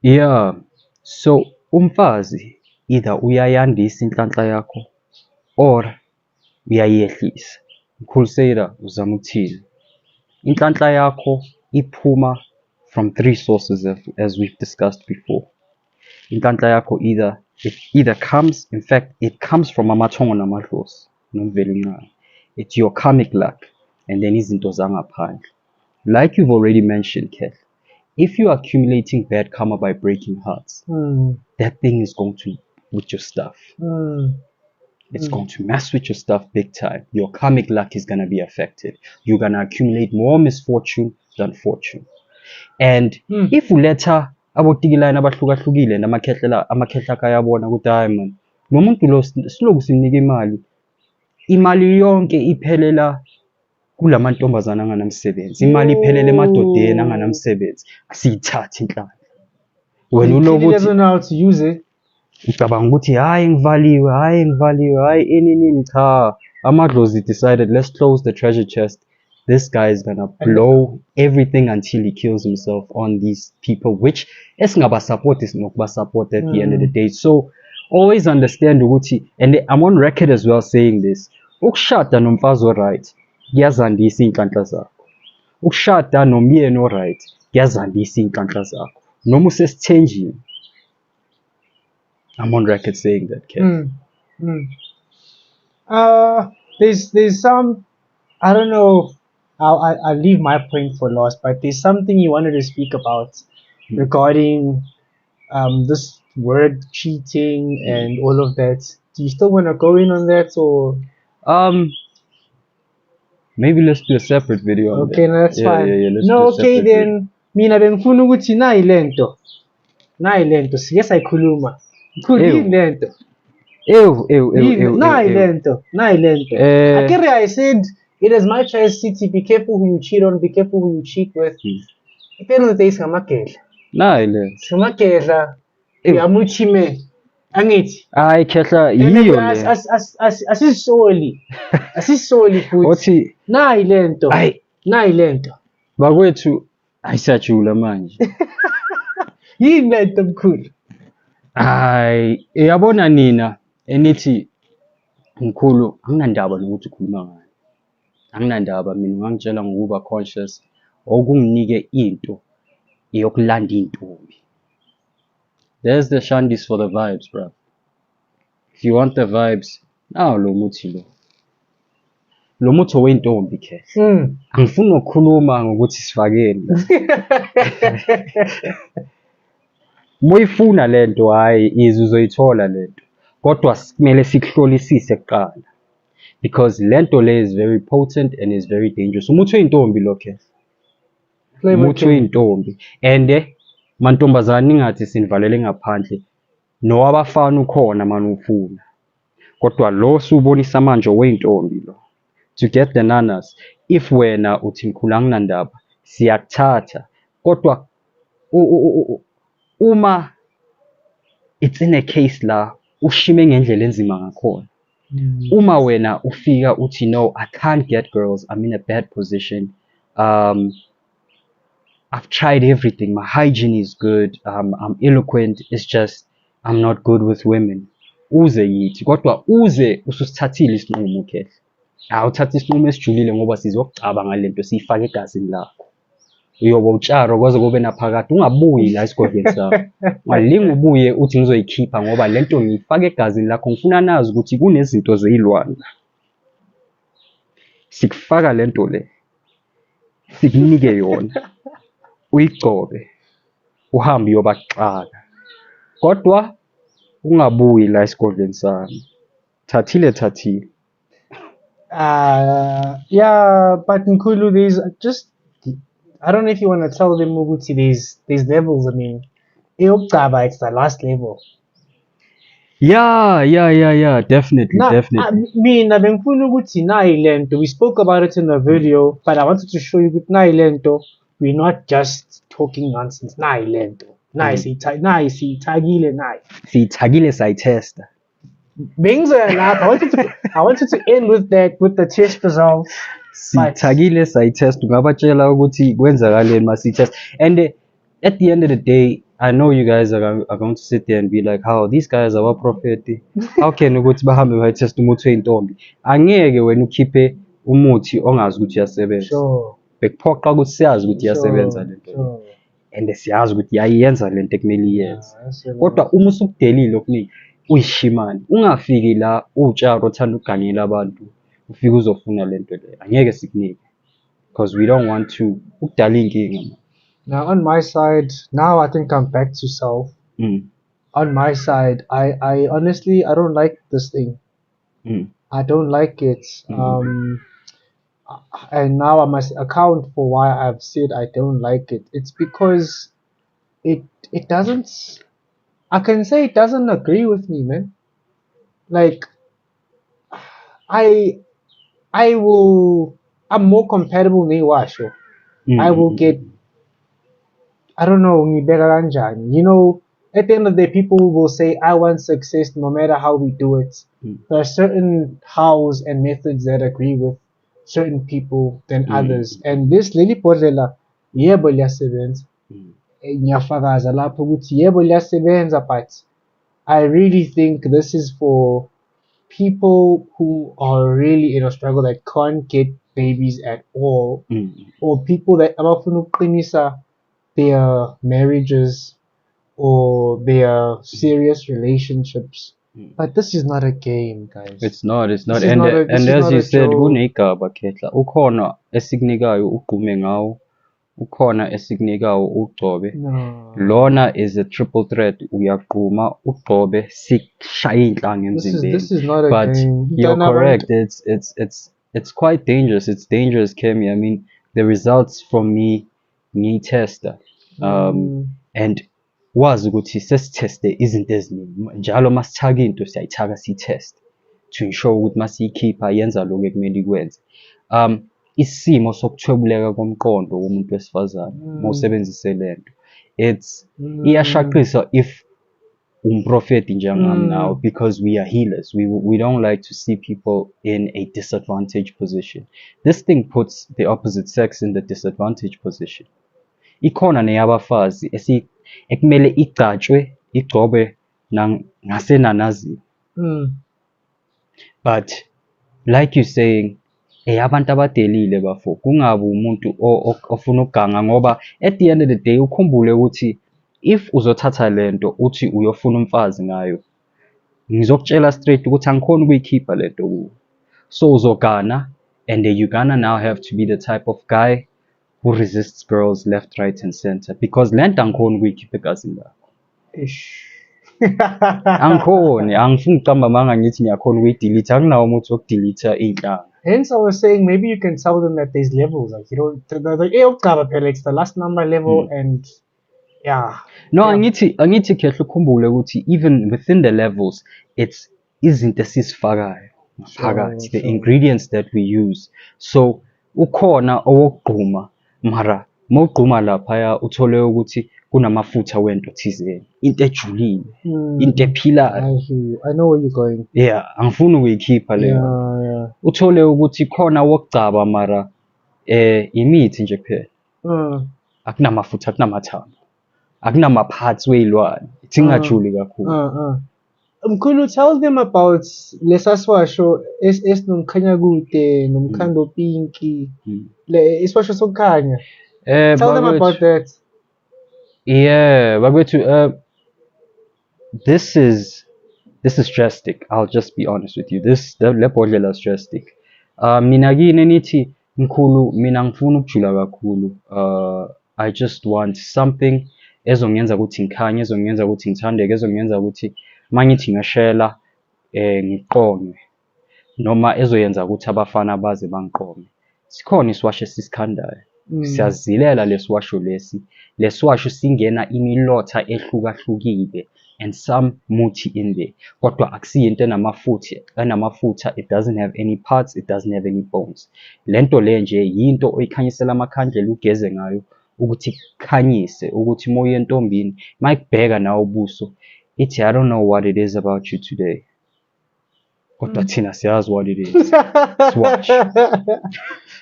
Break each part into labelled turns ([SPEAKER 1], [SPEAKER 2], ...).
[SPEAKER 1] Yeah, so umfazi either uyayandisa inhlanhla yakho or uyayehlisa. Ngikhulisa uzama ukuthini. Inhlanhla yakho iphuma from three sources as we've discussed before. Inhlanhla yakho either comes, in fact, it comes from amathongo namadlozi nomvelincane. It's your karmic luck and then izinto zangaphandle. Like you've already mentioned, Kev, if you are accumulating bad karma by breaking hearts, that thing is going to with your stuff. It's going to mess with your stuff big time. Your karmic luck is going to be affected. You're going to accumulate more misfortune than fortune. And if you let her abotikilana abahlukahlukile namakhehla kayabona ukuthi hayi man nomuntu lo siloku simnika imali yonke iphelela kulamantombazana anganamsebenzi, imali iphelele emadodeni anganamsebenzi, asiyithathe inhlanhla. Wena uloku
[SPEAKER 2] doesn't know how to use it.
[SPEAKER 1] Ucabanga ukuthi hayi ngivaliwe, hayi inini cha. Amadlozi decided, let's close the treasure chest. This guy is gonna blow everything until he kills himself on these people, which esingaba support is nokuba support at the end of the day. So always understand ukuthi, and I'm on record as well saying this, ukushada nomfazi right kuyazandisa inhlanhla zakho. Ukushada nomyeni right kuyazandisa inhlanhla zakho. Noma usesithenjini. I'm on record saying that, Kev.
[SPEAKER 2] There's some, I don't know, I'll leave my point for last, but there's something you wanted to speak about regarding this word cheating and all of that. Do you still want to go in on that, or?
[SPEAKER 1] Maybe let's do a separate video.
[SPEAKER 2] Okay, no, that's fine.
[SPEAKER 1] Let's
[SPEAKER 2] no,
[SPEAKER 1] do a
[SPEAKER 2] okay
[SPEAKER 1] separate
[SPEAKER 2] then. Mina bengifuna ukuthi nayi lento sike sayikhuluma. Khulini lento. Nayi lento. I said it is my choice, City. Be careful who you cheat on. Be careful who you cheat with. At the end of the day, singamakehla.
[SPEAKER 1] Nayi lento.
[SPEAKER 2] Singamakehla. Uyamuchime. Angithi.
[SPEAKER 1] Hayi khehla yiyo le.
[SPEAKER 2] Asisoli futhi. Nayi lento.
[SPEAKER 1] Bakwethu ayisajula manje.
[SPEAKER 2] Yini lento mkhulu?
[SPEAKER 1] Hayi, yabona nina enithi mkhulu anginandaba nokuthi ukhuluma ngani. Anginandaba mina ngangitshela ngokuba conscious okunginike into yokulanda intombi. There's the shandis for the vibes, bro. If you want the vibes, nawo lo muthi lo. Lo muthi owentombi ke. Angifuni ukukhuluma ngokuthi sifakele. Moyifuna lento hayi izuzoyithola lento. Kodwa kumele sikuhlolisise kuqala. Because lento le is very potent and is very dangerous. Umuthi oyintombi lo ke. Umuthi oyintombi. And mantombazana ingathi sinivalele ngaphandle. No abafana ukhona manje ufuna. Kodwa lo subonisa manje oyintombi lo. To get the nanas, if wena uthi mkhulu anginandaba siyakuthatha. Kodwa uma it's in a case la ushime ngendlela enzima ngakhona. Uma wena ufika uthi no, I can't get girls, I'm in a bad position. I've tried everything. My hygiene is good. I'm eloquent. It's just I'm not good with women. Uze yithi kodwa uze ususithathile isinqumo ke. Awuthatha isinqumo esijulile ngoba sizokucaba ngalento siyifaka egazini lakho. Uyoba utsharo kwaze kube naphakade ungabuyi la esigodlweni sakho. Ngalinga ubuye uthi ngizoyikhipha ngoba lento ngiyifaka egazini lakho ngifuna nazi ukuthi kunezinto zeyilwana. Sikufaka lento le. Sikunike yona. Uyigcobe. Uhambe uyobaxaka. Kodwa ungabuyi la esigodlweni sami. Thathile.
[SPEAKER 2] Yeah, but Nkulu, there's just, I don't know if you want to tell them ukuthi there's levels. I mean, eyokugcaba, it's the last level.
[SPEAKER 1] Yeah, definitely.
[SPEAKER 2] Mina bengifuna ukuthi nayi lento, we spoke about it in the video, but I wanted to show you ukuthi nayi lento, we're not just talking nonsense. Nayi lento. Siyithagile nayi.
[SPEAKER 1] Siyithagile sayitesta.
[SPEAKER 2] I wanted to end with that, with the test results.
[SPEAKER 1] Siyithagile sayitesta. Ungabatshela ukuthi kwenzakaleni masitest. And at the end of the day, I know you guys are going to sit there and be like, how these guys are prophet. How can ukuthi bahambe bayitest umuthi weyintombi? Angeke wena ukhiphe umuthi ongazi ukuthi uyasebenza.
[SPEAKER 2] Sure.
[SPEAKER 1] Bekuphoqa ukuthi siyazi ukuthi iyasebenza
[SPEAKER 2] Sure.
[SPEAKER 1] lento le.
[SPEAKER 2] Sure.
[SPEAKER 1] And siyazi ukuthi yayenza lento ekumele iyenze.
[SPEAKER 2] Yasebenza.
[SPEAKER 1] Kodwa uma usukudelile okuningi uyishimane, ungafiki la utsharo othanda ukuganyela abantu, ufike uzofuna lento le. Angeke sikunike. Because we don't want to ukudala inkinga man.
[SPEAKER 2] Now on my side, now I think I'm back to self. On my side, I honestly I don't like this thing. I don't like it. And now I must account for why I've said I don't like it. It's because it doesn't. I can say it doesn't agree with me, man. Like I'm more compatible than Washo. I will get, I don't know, ngibeka kanjani. You know, at the end of the day, people will say, I want success no matter how we do it. There are certain hows and methods that agree with certain people than others. And this Lily Podlela, yebo liyasebenza. Ngiyafakaza lapho ukuthi yebo liyasebenza, but I really think this is for people who are really in a struggle that can't get babies at all, or people that abafuna ukuqinisa their marriages or their serious relationships. But this is not a game, guys.
[SPEAKER 1] It's not.
[SPEAKER 2] This is
[SPEAKER 1] And
[SPEAKER 2] not a- this is
[SPEAKER 1] as
[SPEAKER 2] not
[SPEAKER 1] you
[SPEAKER 2] a
[SPEAKER 1] said,
[SPEAKER 2] joke.
[SPEAKER 1] kuneyigaba Khehla. Ukhona esikunikayo ugqume ngawo. Ukhona esikunikayo ugcobe.
[SPEAKER 2] No.
[SPEAKER 1] Lona is a triple threat. Uyagquma, ugcobe, sikushaye inhlanga emzimbeni.
[SPEAKER 2] This is not a
[SPEAKER 1] But
[SPEAKER 2] game.
[SPEAKER 1] you're
[SPEAKER 2] Dana
[SPEAKER 1] correct. It's quite dangerous. It's dangerous, Kemi. I mean, the results from me tester. And wazi ukuthi sesitheste izinto eziningi. Njalo masithaka into siyayithaka siyitheste to ensure ukuthi masiyikhipha yenza lokho ekumele ikwenze. Isimo sokuthwebuleka komqondo womuntu wesifazane mawusebenzise lento. It's iyashaqisa if umprofeti njengami now, because we are healers. We don't like to see people in a disadvantaged position. This thing puts the opposite sex in the disadvantaged position. Ikhona neyabafazi ekumele igcatshwe, igcobe ngasenanazini. But like you saying, abantu abadelile bafo kungabi umuntu ofuna ukuganga, ngoba at the end of the day ukhumbule ukuthi if uzothatha lento uthi uyofuna umfazi ngayo, ngizokutshela straight ukuthi angikhona ukuyikhipha lento kuwe. So uzogana, and you're gonna now have to be the type of guy who resists girls left, right and center, because lento angikhona ukuyikhipha egazini lakho. Angikhoni, angifuni ukuqamba manga ngithi ngiyakhona ukuyidelete. Anginawo umuthi wokudelete inhlanga.
[SPEAKER 2] Hence, I was saying maybe you can tell them that there's levels. Like, you know, it's the last number level, and yeah.
[SPEAKER 1] No, angithi Khehla ukhumbule ukuthi even within the levels, it's izinto esizifakayo phakathi, the ingredients that we use. So ukhona owokugquma, mara mawugquma laphaya uthole ukuthi kunamafutha wento thizeni, into ejulile, into ephilayo.
[SPEAKER 2] I hear you. I know where you're going.
[SPEAKER 1] Yeah, angifuni ukuyikhipha leyo.
[SPEAKER 2] Yeah.
[SPEAKER 1] Uthole ukuthi khona wokugcaba, mara imithi nje kuphela. Akunamafutha, akunamathambo, akunama-parts wey'lwane, thingajuli kakhulu.
[SPEAKER 2] Mkhulu, tell them about lesaswasho esinomkhanya kude nomkhando pinki, iswasho sokukhanya. Tell them about that.
[SPEAKER 1] Yeah, bakwethu, this is drastic. I'll just be honest with you. Le bhodlela is drastic. Mina kini nithi mkhulu, mina ngifuna ukujula kakhulu. I just want something ezongenza ukuthi ngikhanye, ezongenza ukuthi ngithandeke, ezongenza ukuthi mangithi ngashela ngiqonywe, noma ezoyenza ukuthi abafana baze bangiqome. Sikhona isiwasho esisikhandayo. Siyazilela lesiwasho lesiwasho singena imilotha ehlukahlukile and some muthi in there. Kodwa akusiyinto enamafutha, it doesn't have any parts, it doesn't have any bones. Lento le nje yinto oyikhanyisela amakhandlela ugeze ngayo ukuthi kukhanyise ukuthi moya entombini mayikubheka nawe ubuso ithi I don't know what it is about you today. Kodwa thina siyazi what it is. Swatch.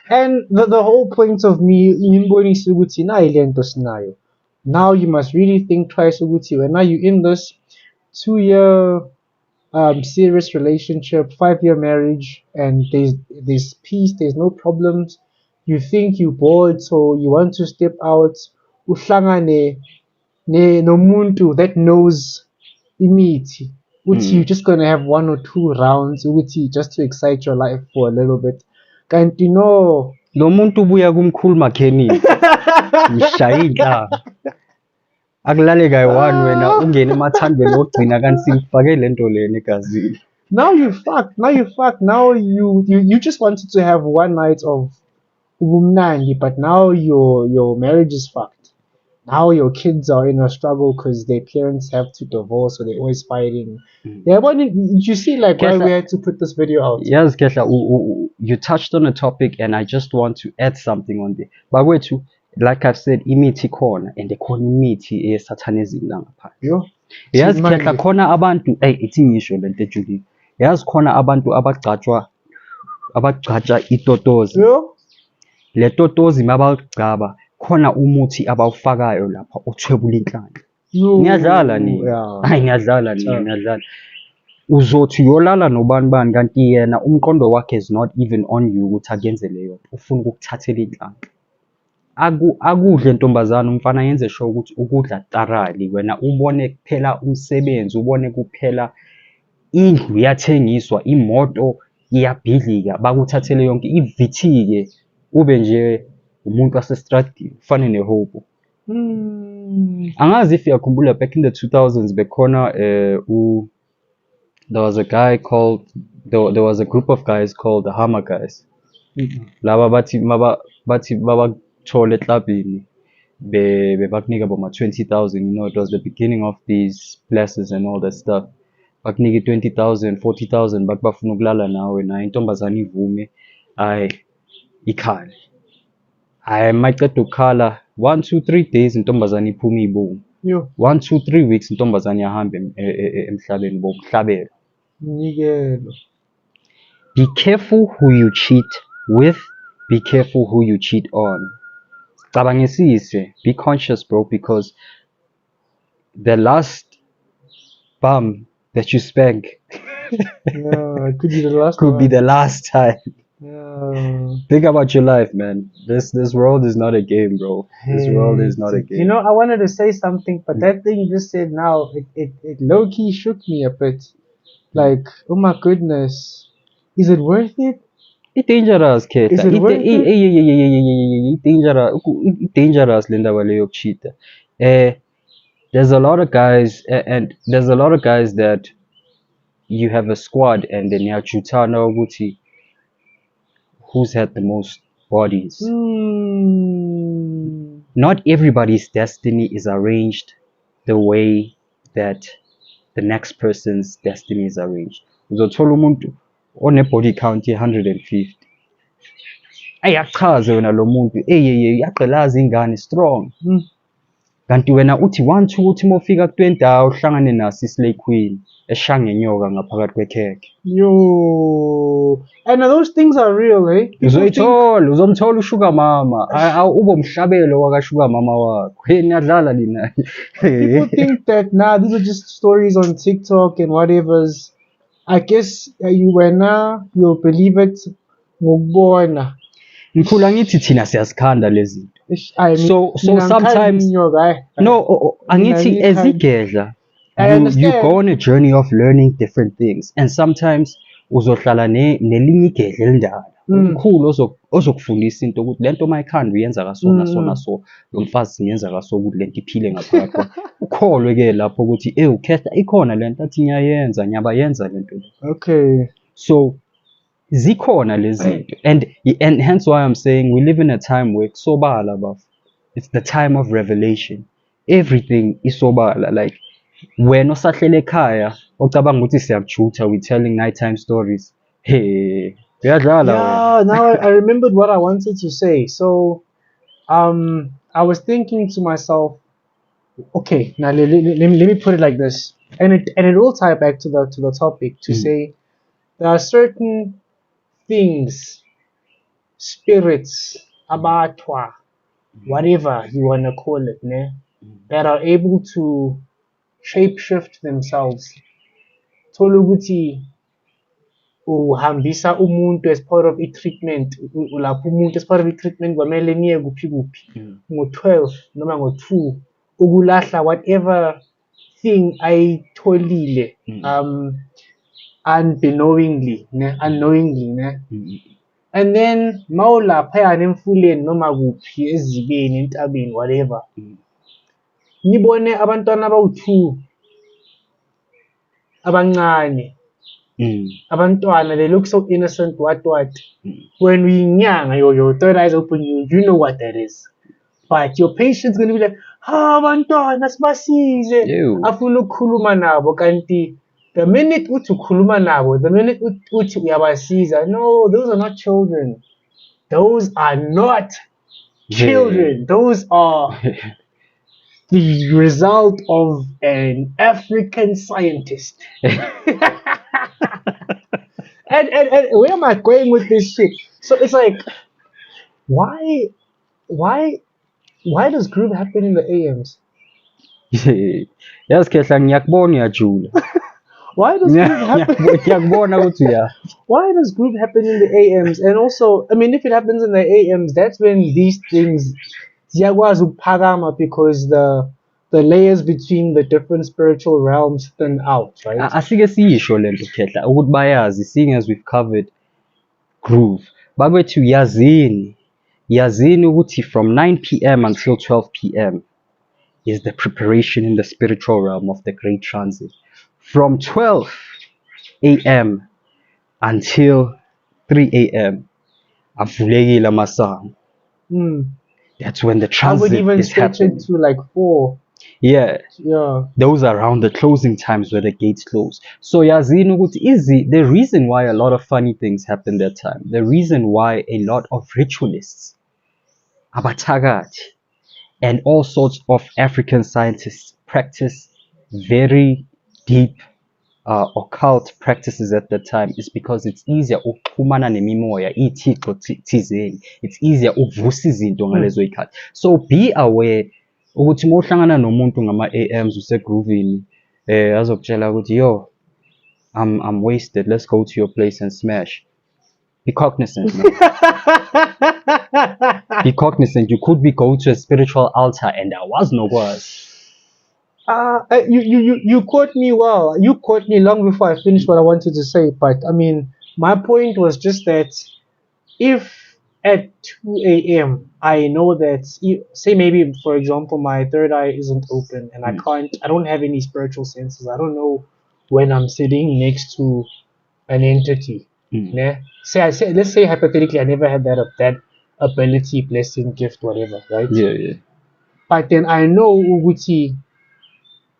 [SPEAKER 2] And the whole point of me ngimbonisa ukuthi nayi lento sinayo. now you must really think twice ukuthi when now you in this 2 year serious relationship, 5 year marriage, and there's peace, there's no problems. You think you bored, so you want to step out. Uhlangane nomuntu that knows imithi. Uthi you're just gonna have 1 or 2 rounds, uthi just to excite your life for a little bit. Kanti no.
[SPEAKER 1] Lo muntu ubuya kumkhulu makhenikhi ngishaya inhlamba. Akulale kayi-one wena ungene emathandweni ogcina kanti sikufake le nto lena egazini.
[SPEAKER 2] Now you fucked. Now you just wanted to have one night of ubumnandi, but now your marriage is fucked. Now your kids are in a struggle because their parents have to divorce, so they're always fighting. Yeah, but did you see like why we had to put this video out?
[SPEAKER 1] Yes, Kehla, you touched on a topic and I just want to add something on there. But wait, like I've said, imithi khona and khona imithi eyeSatanism la ngaphandle.
[SPEAKER 2] Yo.
[SPEAKER 1] Yazi Kehla khona abantu ithi ngisho lento ejulile. Yazi khona abantu abagcatsha itotozi.
[SPEAKER 2] Yo.
[SPEAKER 1] Le totozi mabalugcaba khona umuthi abawufakayo lapha othwebula inhlanya. Ngiyadlala nini? Hayi ngiyadlala. Uzothi uyolala nobani bani kanti yena umqondo wakhe is not even on you ukuthi akuyenze leyo ufuna ukukuthathela inhlanga. Akudle ntombazana umfana yenze sure ukuthi ukudla tarali wena ubone kuphela umsebenzi ubone kuphela indlu iyathengiswa imoto iyabhidlika bakuthathele yonke ivithike ube nje umuntu wasestradini ufane nehobo. Angazi if uyakhumbula back in the 2000s bekhona there was a group of guys called the Hammer guys. Laba bathi babathole eklabini bebakunika boma 20,000, you know, it was the beginning of these places and all that stuff. Bakunika 20,000, 40,000 bakubafuna ukulala nawe naye intombazane ivume hayi ikhale. Hayi mayiceda ukukhala 1, 2, 3 days intombazane iphuma ibomu. 1, 2, 3 weeks intombazane yahambe emhlabeni bokuhlabela. Be careful who you cheat with, be careful who you cheat on. Cabangisise, be conscious bro, because the last bum that you spank
[SPEAKER 2] it could be the last
[SPEAKER 1] be the last time.
[SPEAKER 2] Yeah.
[SPEAKER 1] Think about your life, man. This world is not a game, bro. This world is not a game.
[SPEAKER 2] You know, I wanted to say something, but that thing you just said now, it low-key shook me a bit. Like, oh my goodness, is it worth it?
[SPEAKER 1] It's dangerous, kid.
[SPEAKER 2] Is it worth it?
[SPEAKER 1] It's dangerous. It's dangerous, Linda Wale cheater. There's a lot of guys, and there's a lot of guys that you have a squad, and then you have Chutana Guti. Who's had the most bodies? Not everybody's destiny is arranged the way that the next person's destiny is arranged. Uzothola umuntu one body count 150. Ayachaze wena lo muntu yaqelaza ingane strong. Kanti wena uthi 1 2 uthi mofika ku20 awuhlangane naso islay queen eshanga ngenyoka ngaphakathi kwekhekhe.
[SPEAKER 2] Yo, and those things are real, eh?
[SPEAKER 1] Uzomthola usugar mama. Ube umhlabelo waka sugar mama wakho. Niyadlala lina.
[SPEAKER 2] People think that these are just stories on TikTok and whatever's. I guess you'll believe it ngokubona.
[SPEAKER 1] Ngikhula ngithi thina siyazikhanda lezi. So sometimes no angithi ezigedla you go on a journey of learning different things, and sometimes uzohlala nelinye igedla elindala umkhulu ozokufundisa into ukuthi lento mayikhanda uyenza kasona sona so lo mfazi ngiyenza kaso ukuthi lento iphile ngaphakathi ukholwe ke lapho ukuthi ukhehla ikhona lento athi ngiyayenza ngiyabayenza lento.
[SPEAKER 2] Okay,
[SPEAKER 1] so zikhona lezi zinto, and hence why I'm saying we live in a time where kusobala bafo. It's the time of revelation. Everything is sobala. Like wena osahlele ekhaya ocabanga ukuthi siyakujutha, we telling nighttime stories. Hey, uyadlala.
[SPEAKER 2] Now I remembered what I wanted to say. So I was thinking to myself, okay, now let me put it like this, and it will tie back to the topic to say there are certain things, spirits, abatwa, whatever you wanna call it, ne? that are able to shapeshift themselves. Thola ukuthi uhambisa umuntu as part of i-treatment, lapho umuntu as part of i-treatment kwamele niye kuphi kuphi ngo-12 noma ngo-2 ukulahla whatever thing ayitholile unknowingly ne? And then mawulaphayana emfuleni noma kuphi ezibeni entabeni whatever nibone abantwana abawu-2 abancane abantwana, they look so innocent, what when we young, your third eyes open, you know what that is, but your patient's gonna be like, abantwana sibasize afuna ukukhuluma nabo, kanti the minute uthi ukhuluma nabo, the minute uthi uyabasiza, no, those are not children, those are not children, those are the result of an African scientist. and where am I going with this shit? So it's like, why does group happen in the AMs?
[SPEAKER 1] Yazi Khehla ngiyakubona uyajula.
[SPEAKER 2] Why does group happen?
[SPEAKER 1] Ngiyakubona ukuthi uya.
[SPEAKER 2] Why does group happen in the AMs? And also, I mean, if it happens in the AMs, that's when these things ziyakwazi ukuphakama because the layers between the different spiritual realms thin out, right?
[SPEAKER 1] Asike siyisho lento Khehla ukuthi bayazi, seeing as we've covered groove. Babethi yazini ukuthi from 9 p.m. until 12 p.m. is the preparation in the spiritual realm of the great transit. From 12 a.m. until 3 a.m. avulekile amasango. That's when the transit is happening. I would even stretch it
[SPEAKER 2] to like 4.
[SPEAKER 1] Yeah. Those are around the closing times where the gates close. So yazini ukuthi the reason why a lot of funny things happen that time, the reason why a lot of ritualists, abathakathi, and all sorts of African scientists practice very deep occult practices at that time is because it's easier ukuxhumana nemimoya ithixo thizeni. It's easier ukuvusa izinto ngalezo ikhathi. So be aware ukuthi mohlangana nomuntu ngama AMs usegroovini azokutshela ukuthi yo I'm wasted, let's go to your place and smash. Be cognizant, man. Be cognizant. You could be going to a spiritual altar and there was no words.
[SPEAKER 2] You caught me well. You caught me long before I finished what I wanted to say. But I mean, my point was just that if at 2 a.m. I know that, say maybe for example my third eye isn't open and I don't have any spiritual senses. I don't know when I'm sitting next to an entity. Let's say hypothetically I never had that ability, blessing, gift, whatever, right?
[SPEAKER 1] Yeah.
[SPEAKER 2] But then I know Uguti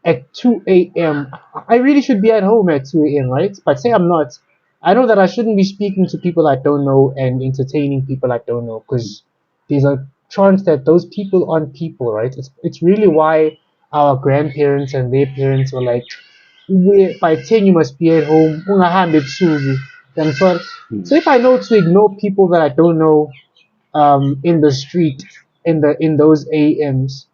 [SPEAKER 2] at 2 a.m. I really should be at home at 2 a.m., right? But say I'm not. I know that I shouldn't be speaking to people I don't know and entertaining people I don't know, because there's a chance that those people aren't people, right? It's really why our grandparents and their parents were like, by 10 you must be at home. So if I know to ignore people that I don't know in the street, in those AMs,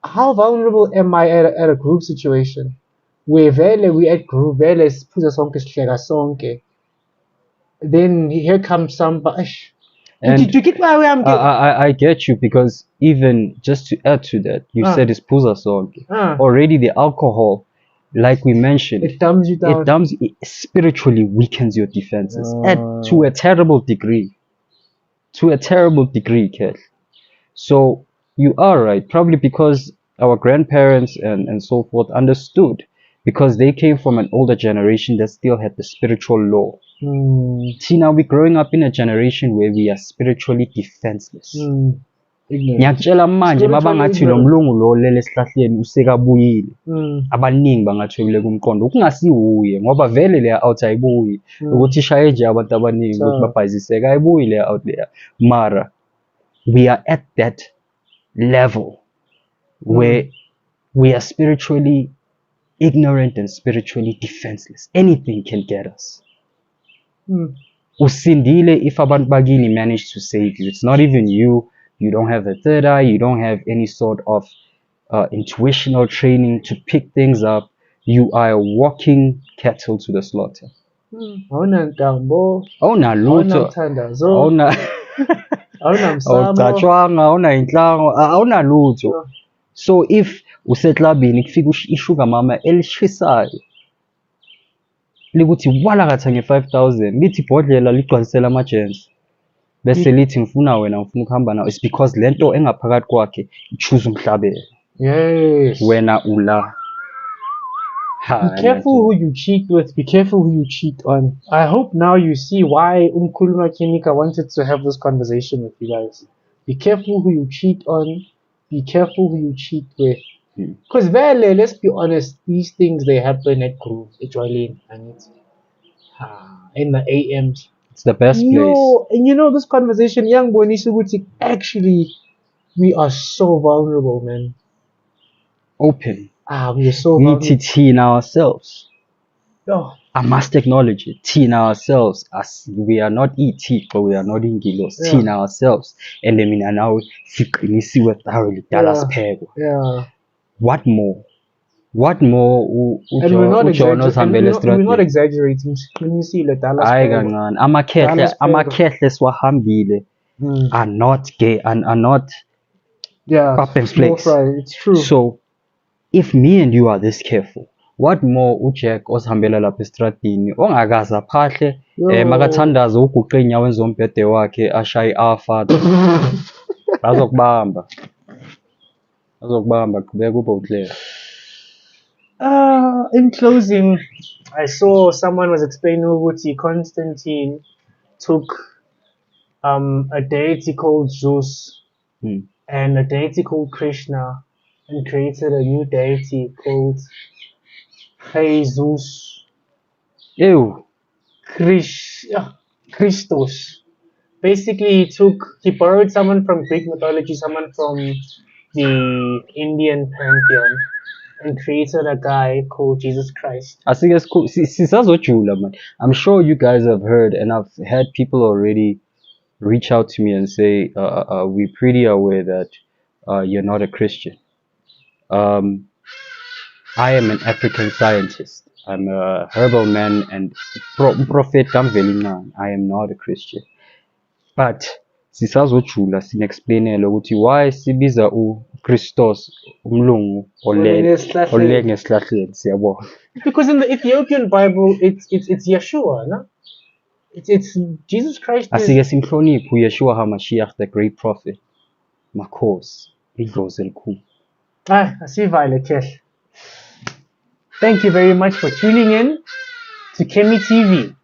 [SPEAKER 2] how vulnerable am I at a group situation where we at group vele siphuza sonke sihleka sonke, then here comes somebody. Did you get where I'm getting?
[SPEAKER 1] I get you, because even just to add to that, you said it's phuza sonke. Already the alcohol, like we mentioned,
[SPEAKER 2] it dumbs you down.
[SPEAKER 1] It spiritually weakens your defenses to a terrible degree. Kel. So you are right, probably because our grandparents and so forth understood, because they came from an older generation that still had the spiritual law. See, now we're growing up in a generation where we are spiritually defenseless. Ngiyakutshela manje mabangathi lo mlungu lo lele esihlahleni usekabuyile, abaningi bangathwebule kumqondo ukungasiwuye, ngoba vele le out ayibuyi ukuthi ishaye nje abantu abaningi ukuthi babhayiziseka, ayibuyi le out there. Mara we are at that level where we are spiritually ignorant and spiritually defenseless. Anything can get us. Usindile if abantu bakini manage to save you. It's not even you. You don't have a third eye. You don't have any sort of intuitional training to pick things up, you are a walking cattle to the slaughter.
[SPEAKER 2] Awunantambo,
[SPEAKER 1] Awunalutho,
[SPEAKER 2] awunamthandazo,
[SPEAKER 1] awuna
[SPEAKER 2] awunamsamo.
[SPEAKER 1] awucatshwanga, awunayinhlango, awunalutho. So if useklabini kufika ishuga mama elishisayo likuthi walakatha nge-5,000 lithi ibhodlela ligcwalisela ama-gems bese lithi ngifuna wena ngifuna ukuhamba nawe, it's because lento engaphakathi kwakhe ichoose umhlabelo.
[SPEAKER 2] Yes.
[SPEAKER 1] Wena ula.
[SPEAKER 2] Be careful who you cheat with. Be careful who you cheat on. I hope now you see why Umkhuluma Kinika wanted to have this conversation with you guys. Be careful who you cheat on. Be careful who you cheat with. Because let's be honest, these things they happen at Groove, at Joylene, and it's in the AMs.
[SPEAKER 1] It's the best place.
[SPEAKER 2] And you know this conversation, young boy Nisuguti, actually we are so vulnerable, man.
[SPEAKER 1] Open.
[SPEAKER 2] We are so vulnerable.
[SPEAKER 1] We need to teen ourselves.
[SPEAKER 2] Oh.
[SPEAKER 1] I must acknowledge it. Teen ourselves. As we are not ET, but we are not Ingilos.
[SPEAKER 2] Yeah.
[SPEAKER 1] Teen ourselves. And then now siqinisiwe thoroughly. Dallas Pego.
[SPEAKER 2] Yeah.
[SPEAKER 1] What more? What more?
[SPEAKER 2] And we're not exaggerating. When you see the Dallas Pego.
[SPEAKER 1] Amakhehle swahambile are not gay and are not Pappen's place.
[SPEAKER 2] It's true.
[SPEAKER 1] So if me and you are this careful, what more uJack osihambela lapha estradini ongakaza phahle makathandaza uguqe inyawo enzombhede wakhe ashaye afather bazokubamba qhubeka ube uclear.
[SPEAKER 2] In closing, I saw someone was explaining ukuthi Constantine took a deity called Zeus and a deity called Krishna and created a new deity called Jesus.
[SPEAKER 1] Ew.
[SPEAKER 2] Christos. Basically, he borrowed someone from Greek mythology, someone from the Indian pantheon, and created a guy called Jesus Christ.
[SPEAKER 1] I think it's cool. Man. I'm sure you guys have heard, and I've had people already reach out to me and say, we're pretty aware that you're not a Christian. I am an African scientist. I'm a herbal man and prophet. I am not a Christian. But sisazojula sinexplainele ukuthi why sibiza uChristos umlungu ole ngesihlahleni siyabona.
[SPEAKER 2] Because in the Ethiopian Bible it's Yeshua, no? It's Jesus Christ.
[SPEAKER 1] Asike simhloniphe uYeshua HaMashiach, the great prophet. Makhosi idlozi elikhulu.
[SPEAKER 2] Asivale Kesh. Thank you very much for tuning in to Kemi TV.